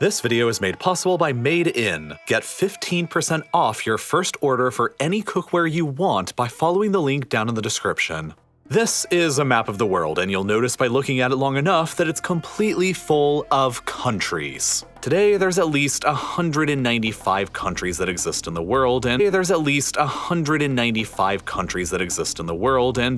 This video is made possible by Made In. Get 15% off your first order for any cookware you want by following the link down in the description. This is a map of the world, and you'll notice by looking at it long enough that it's completely full of countries. Today, there's at least 195 countries that exist in the world, and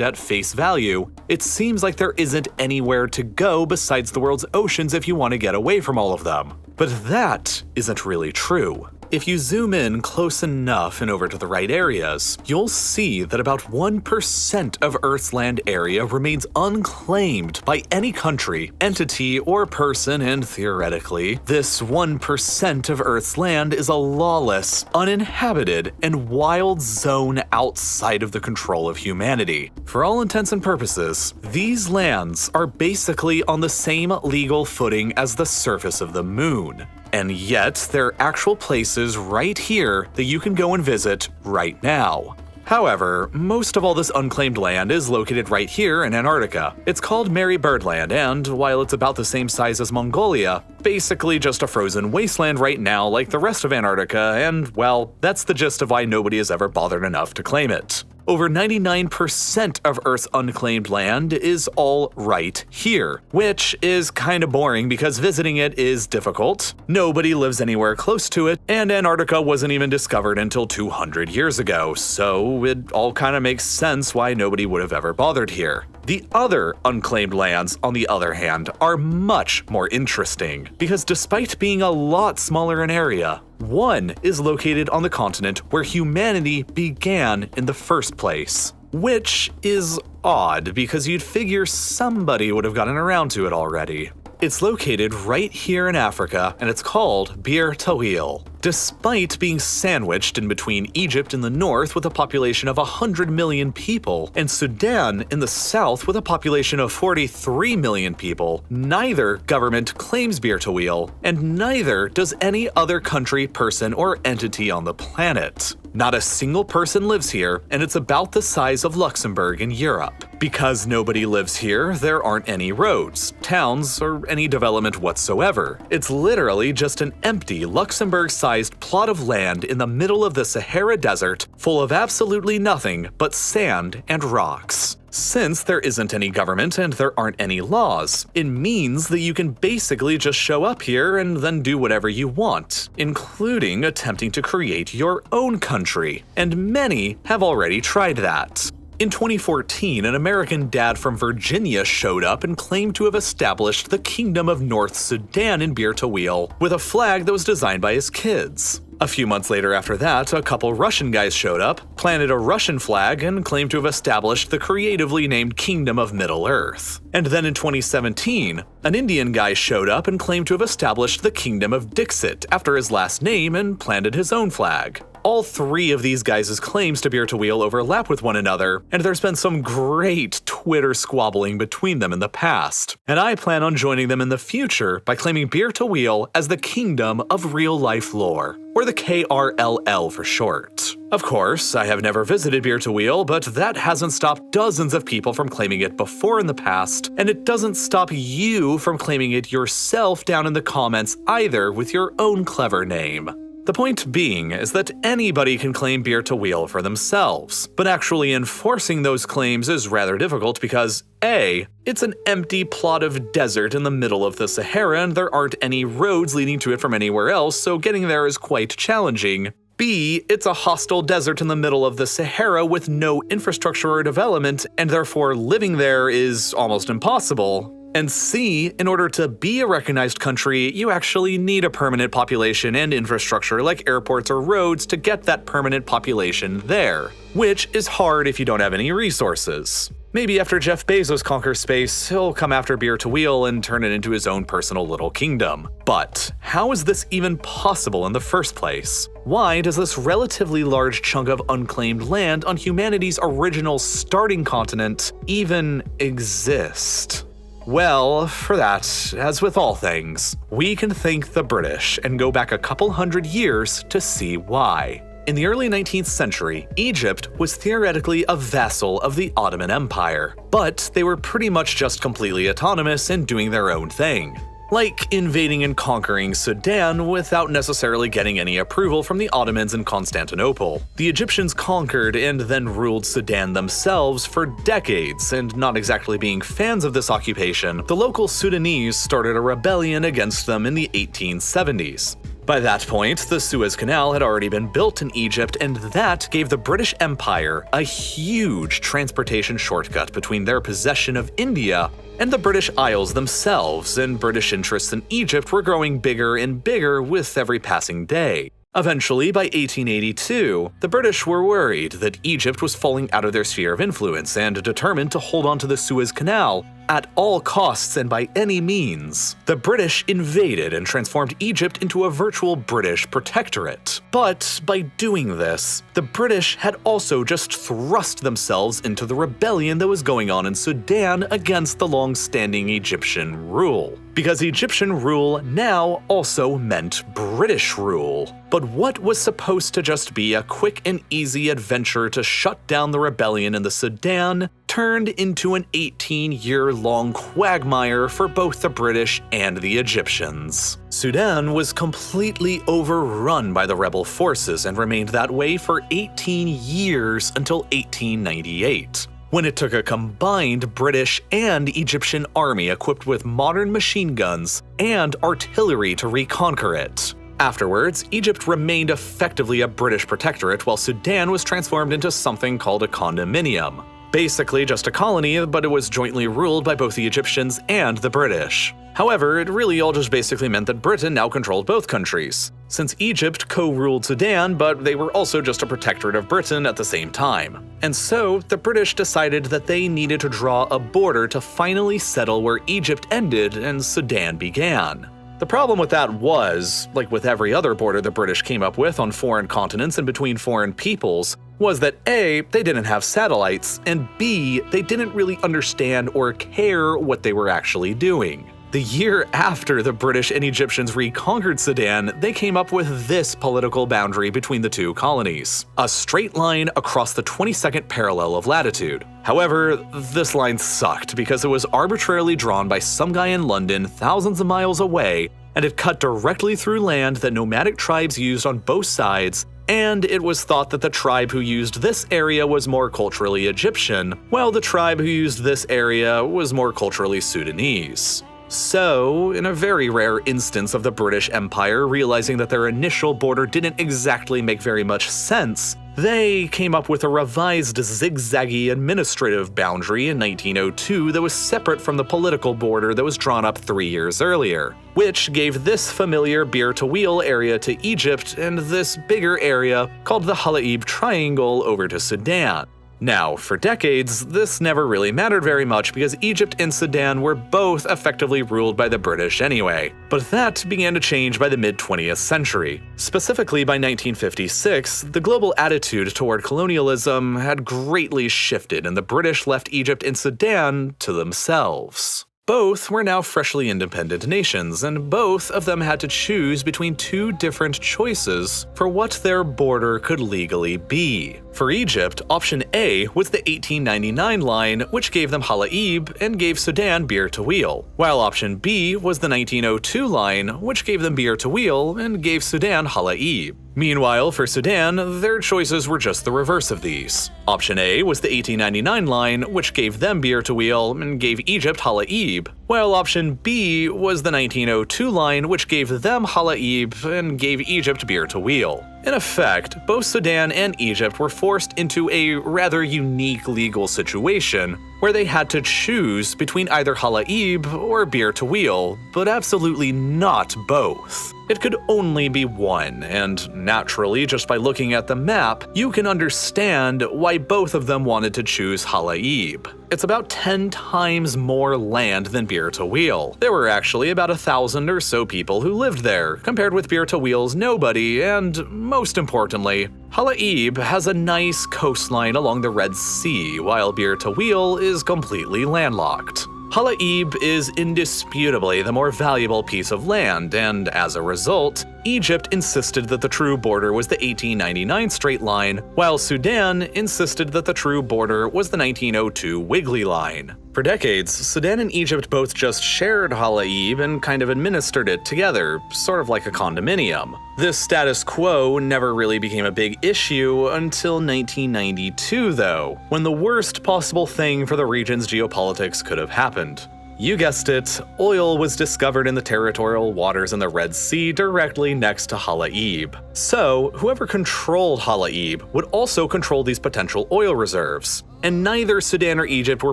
at face value, it seems like there isn't anywhere to go besides the world's oceans if you want to get away from all of them. But that isn't really true. If you zoom in close enough and over to the right areas, you'll see that about 1% of Earth's land area remains unclaimed by any country, entity, or person, and theoretically, this 1% of Earth's land is a lawless, uninhabited, and wild zone outside of the control of humanity. For all intents and purposes, these lands are basically on the same legal footing as the surface of the moon. And yet, there are actual places right here that you can go and visit right now. However, most of all this unclaimed land is located right here in Antarctica. It's called Mary Birdland, and while it's about the same size as Mongolia, basically just a frozen wasteland right now like the rest of Antarctica, and well, that's the gist of why nobody has ever bothered enough to claim it. Over 99% of Earth's unclaimed land is all right here, which is kinda boring because visiting it is difficult, nobody lives anywhere close to it, and Antarctica wasn't even discovered until 200 years ago, so it all kinda makes sense why nobody would have ever bothered here. The other unclaimed lands, on the other hand, are much more interesting, because despite being a lot smaller in area, one is located on the continent where humanity began in the first place. Which is odd, because you'd figure somebody would have gotten around to it already. It's located right here in Africa, and it's called Bir Tawil. Despite being sandwiched in between Egypt in the north with a population of 100 million people and Sudan in the south with a population of 43 million people, neither government claims Bir Tawil, and neither does any other country, person, or entity on the planet. Not a single person lives here, and it's about the size of Luxembourg in Europe. Because nobody lives here, there aren't any roads, towns, or any development whatsoever. It's literally just an empty Luxembourg-sized plot of land in the middle of the Sahara Desert, full of absolutely nothing but sand and rocks. Since there isn't any government and there aren't any laws, it means that you can basically just show up here and then do whatever you want, including attempting to create your own country, and many have already tried that. In 2014, an American dad from Virginia showed up and claimed to have established the Kingdom of North Sudan in Bir Tawil with a flag that was designed by his kids. A few months later after that, a couple Russian guys showed up, planted a Russian flag, and claimed to have established the creatively named Kingdom of Middle Earth. And then in 2017, an Indian guy showed up and claimed to have established the Kingdom of Dixit after his last name and planted his own flag. All three of these guys' claims to Bir Tawil overlap with one another, and there's been some great Twitter squabbling between them in the past. And I plan on joining them in the future by claiming Bir Tawil as the Kingdom of RealLifeLore, or the KRLL for short. Of course, I have never visited Bir Tawil, but that hasn't stopped dozens of people from claiming it before in the past, and it doesn't stop you from claiming it yourself down in the comments either with your own clever name. The point being is that anybody can claim Bir Tawil for themselves, but actually enforcing those claims is rather difficult because A, it's an empty plot of desert in the middle of the Sahara and there aren't any roads leading to it from anywhere else, so getting there is quite challenging. B, it's a hostile desert in the middle of the Sahara with no infrastructure or development, and therefore living there is almost impossible. And C, in order to be a recognized country, you actually need a permanent population and infrastructure like airports or roads to get that permanent population there, which is hard if you don't have any resources. Maybe after Jeff Bezos conquers space, he'll come after Bir Tawil and turn it into his own personal little kingdom. But how is this even possible in the first place? Why does this relatively large chunk of unclaimed land on humanity's original starting continent even exist? Well, for that, as with all things, we can thank the British and go back a couple hundred years to see why. In the early 19th century, Egypt was theoretically a vassal of the Ottoman Empire, but they were pretty much just completely autonomous and doing their own thing. like invading and conquering Sudan without necessarily getting any approval from the Ottomans in Constantinople. The Egyptians conquered and then ruled Sudan themselves for decades, and not exactly being fans of this occupation, the local Sudanese started a rebellion against them in the 1870s. By that point, the Suez Canal had already been built in Egypt, and that gave the British Empire a huge transportation shortcut between their possession of India and the British Isles themselves, and British interests in Egypt were growing bigger and bigger with every passing day. Eventually, by 1882, the British were worried that Egypt was falling out of their sphere of influence and determined to hold on to the Suez Canal at all costs and by any means. The British invaded and transformed Egypt into a virtual British protectorate. But by doing this, the British had also just thrust themselves into the rebellion that was going on in Sudan against the long-standing Egyptian rule. Because Egyptian rule now also meant British rule. But what was supposed to just be a quick and easy adventure to shut down the rebellion in the Sudan turned into an 18-year-long quagmire for both the British and the Egyptians. Sudan was completely overrun by the rebel forces and remained that way for 18 years until 1898. When it took a combined British and Egyptian army equipped with modern machine guns and artillery to reconquer it. Afterwards, Egypt remained effectively a British protectorate while Sudan was transformed into something called a condominium. Basically just a colony, but it was jointly ruled by both the Egyptians and the British. However, it really all just basically meant that Britain now controlled both countries, since Egypt co-ruled Sudan, but they were also just a protectorate of Britain at the same time. And so, the British decided that they needed to draw a border to finally settle where Egypt ended and Sudan began. The problem with that was, like with every other border the British came up with on foreign continents and between foreign peoples, was that A, they didn't have satellites, and B, they didn't really understand or care what they were actually doing. The year after the British and Egyptians reconquered Sudan, they came up with this political boundary between the two colonies: a straight line across the 22nd parallel of latitude. However, this line sucked because it was arbitrarily drawn by some guy in London thousands of miles away, and it cut directly through land that nomadic tribes used on both sides, and it was thought that the tribe who used this area was more culturally Egyptian, while the tribe who used this area was more culturally Sudanese. So, in a very rare instance of the British Empire realizing that their initial border didn't exactly make very much sense, they came up with a revised zigzaggy administrative boundary in 1902 that was separate from the political border that was drawn up 3 years earlier, which gave this familiar Bir-to-Wheel area to Egypt and this bigger area called the Halaib Triangle over to Sudan. Now, for decades, this never really mattered very much because Egypt and Sudan were both effectively ruled by the British anyway. But that began to change by the mid-20th century. Specifically by 1956, the global attitude toward colonialism had greatly shifted and the British left Egypt and Sudan to themselves. Both were now freshly independent nations, and both of them had to choose between two different choices for what their border could legally be. For Egypt, option A was the 1899 line, which gave them Halaib and gave Sudan Bir-to-Wheel, while option B was the 1902 line, which gave them Bir-to-Wheel and gave Sudan Halaib. Meanwhile, for Sudan, their choices were just the reverse of these. Option A was the 1899 line, which gave them Bir-to-Wheel and gave Egypt Halaib, while option B was the 1902 line, which gave them Halaib and gave Egypt Bir-to-Wheel. In effect, both Sudan and Egypt were forced into a rather unique legal situation where they had to choose between either Halaib or Bir-to-Wheel, but absolutely not both. It could only be one, and naturally, just by looking at the map, you can understand why both of them wanted to choose Halaib. It's about 10 times more land than Bir-to-Wheel. There were actually about 1,000 or so people who lived there, compared with Bir-to-Wheel's nobody, and most importantly, Halaib has a nice coastline along the Red Sea, while Bir-to-Wheel is completely landlocked. Halaib is indisputably the more valuable piece of land, and as a result, Egypt insisted that the true border was the 1899 straight line, while Sudan insisted that the true border was the 1902 wiggly line. For decades, Sudan and Egypt both just shared Halaib and kind of administered it together, sort of like a condominium. This status quo never really became a big issue until 1992, though, when the worst possible thing for the region's geopolitics could have happened. You guessed it, oil was discovered in the territorial waters in the Red Sea directly next to Halaib. So, whoever controlled Halaib would also control these potential oil reserves. And neither Sudan or Egypt were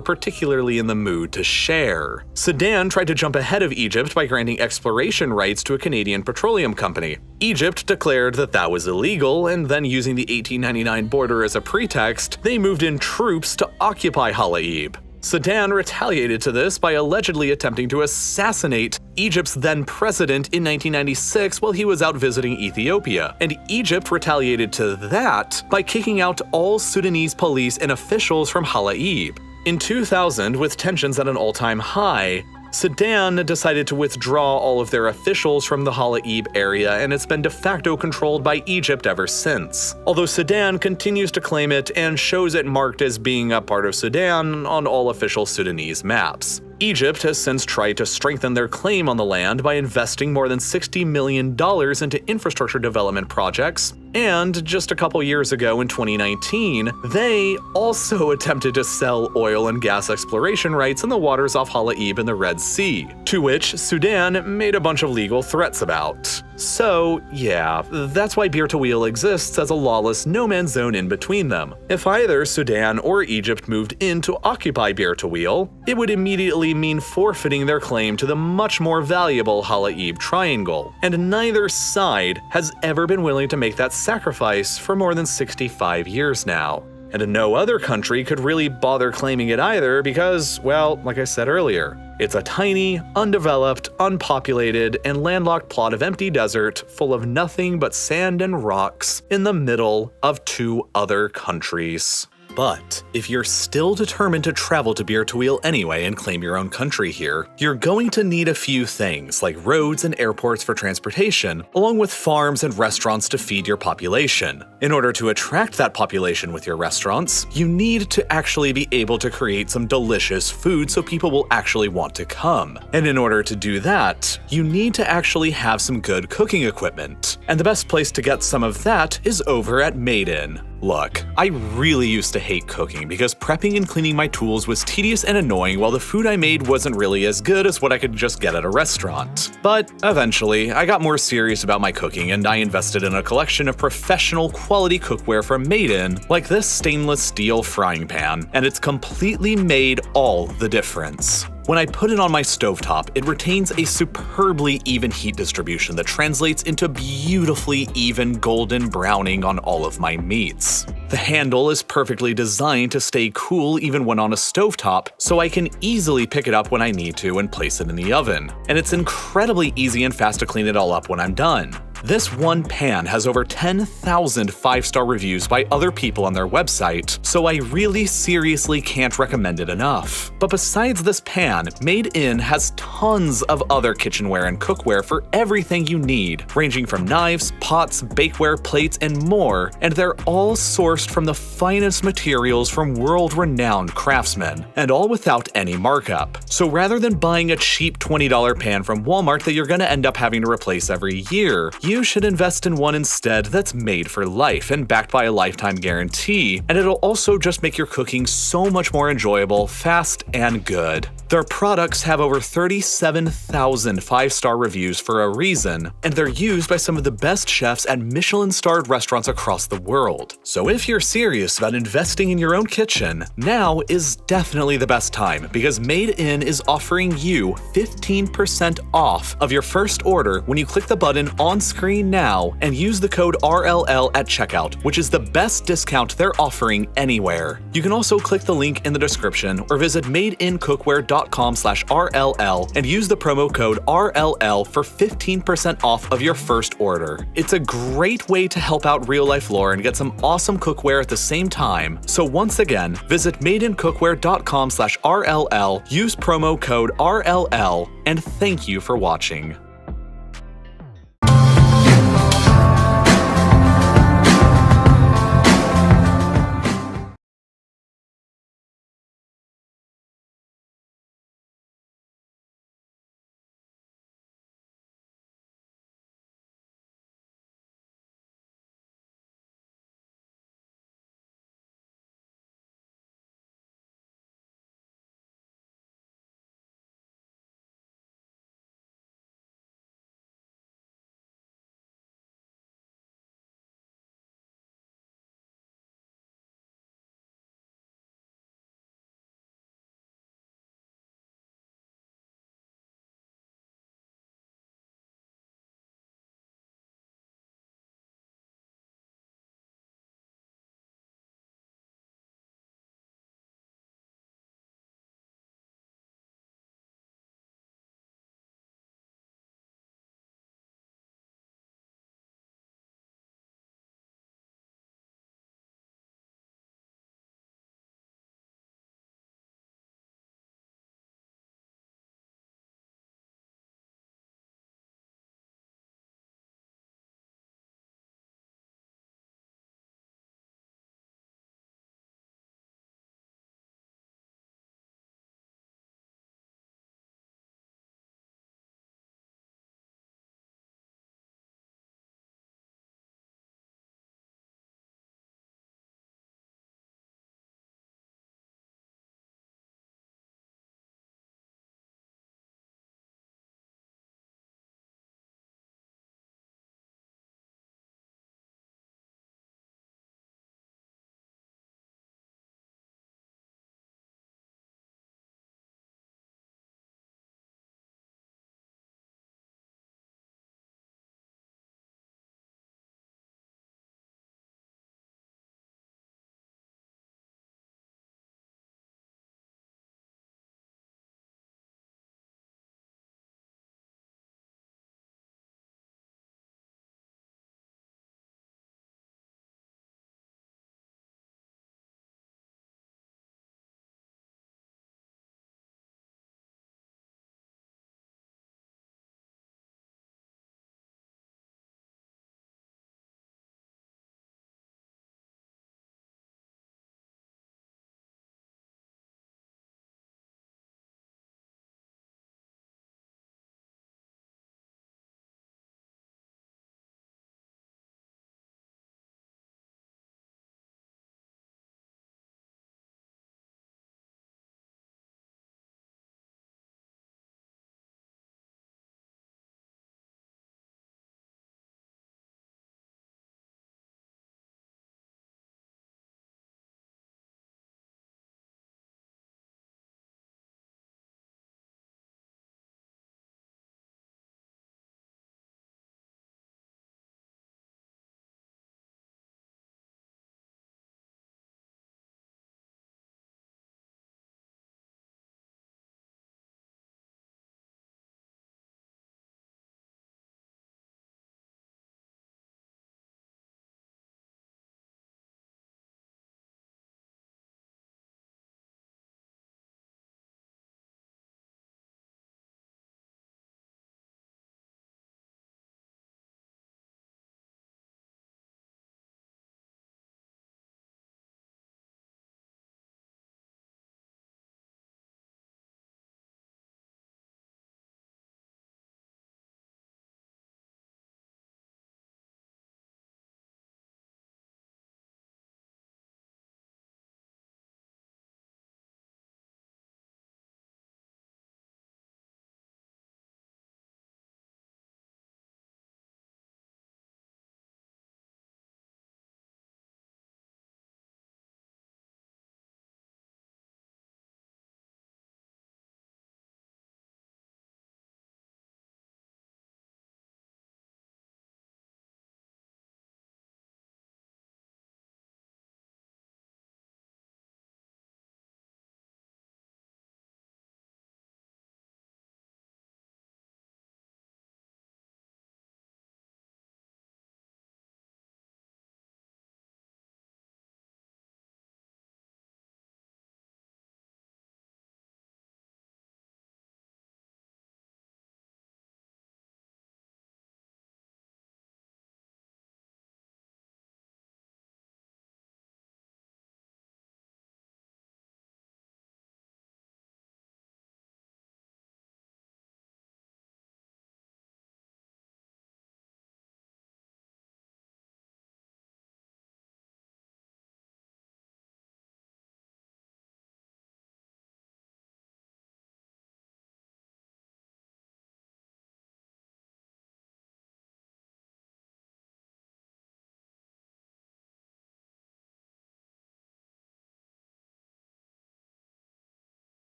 particularly in the mood to share. Sudan tried to jump ahead of Egypt by granting exploration rights to a Canadian petroleum company. Egypt declared that that was illegal, and then using the 1899 border as a pretext, they moved in troops to occupy Halaib. Sudan retaliated to this by allegedly attempting to assassinate Egypt's then president in 1996 while he was out visiting Ethiopia, and Egypt retaliated to that by kicking out all Sudanese police and officials from Halaib. In 2000, with tensions at an all-time high, Sudan decided to withdraw all of their officials from the Halaib area, and it's been de facto controlled by Egypt ever since. Although Sudan continues to claim it and shows it marked as being a part of Sudan on all official Sudanese maps. Egypt has since tried to strengthen their claim on the land by investing more than $60 million into infrastructure development projects, and just a couple years ago in 2019, they also attempted to sell oil and gas exploration rights in the waters off Halaib in the Red Sea, to which Sudan made a bunch of legal threats about. So, yeah, that's why Beer to Wheel exists as a lawless no-man's zone in between them. If either Sudan or Egypt moved in to occupy Beer to Wheel, it would immediately mean forfeiting their claim to the much more valuable Halaib Triangle, and neither side has ever been willing to make that sacrifice for more than 65 years now. And no other country could really bother claiming it either because, well, like I said earlier, it's a tiny, undeveloped, unpopulated, and landlocked plot of empty desert full of nothing but sand and rocks in the middle of two other countries. But if you're still determined to travel to Beer to Wheel anyway and claim your own country here, you're going to need a few things like roads and airports for transportation, along with farms and restaurants to feed your population. In order to attract that population with your restaurants, you need to actually be able to create some delicious food so people will actually want to come. And in order to do that, you need to actually have some good cooking equipment. And the best place to get some of that is over at Made In. Look, I really used to hate cooking because prepping and cleaning my tools was tedious and annoying while the food I made wasn't really as good as what I could just get at a restaurant. But eventually, I got more serious about my cooking and I invested in a collection of professional quality cookware from Made In, like this stainless steel frying pan, and it's completely made all the difference. When I put it on my stovetop, it retains a superbly even heat distribution that translates into beautifully even golden browning on all of my meats. The handle is perfectly designed to stay cool even when on a stovetop, so I can easily pick it up when I need to and place it in the oven. And it's incredibly easy and fast to clean it all up when I'm done. This one pan has over 10,000 5-star reviews by other people on their website, so I really seriously can't recommend it enough. But besides this pan, Made In has tons of other kitchenware and cookware for everything you need, ranging from knives, pots, bakeware, plates, and more, and they're all sourced from the finest materials from world-renowned craftsmen, and all without any markup. So rather than buying a cheap $20 pan from Walmart that you're gonna end up having to replace every year, you should invest in one instead that's made for life and backed by a lifetime guarantee, and it'll also just make your cooking so much more enjoyable, fast, and good. Their products have over 37,000 5-star reviews for a reason, and they're used by some of the best chefs at Michelin-starred restaurants across the world. So if you're serious about investing in your own kitchen, now is definitely the best time because Made In is offering you 15% off of your first order when you click the button on screen now and use the code RLL at checkout, which is the best discount they're offering anywhere. You can also click the link in the description or visit madeincookware.com/RLL and use the promo code RLL for 15% off of your first order. It's a great way to help out RealLifeLore and get some awesome cookware at the same time. So once again, visit madeincookware.com/RLL, use promo code RLL, and thank you for watching.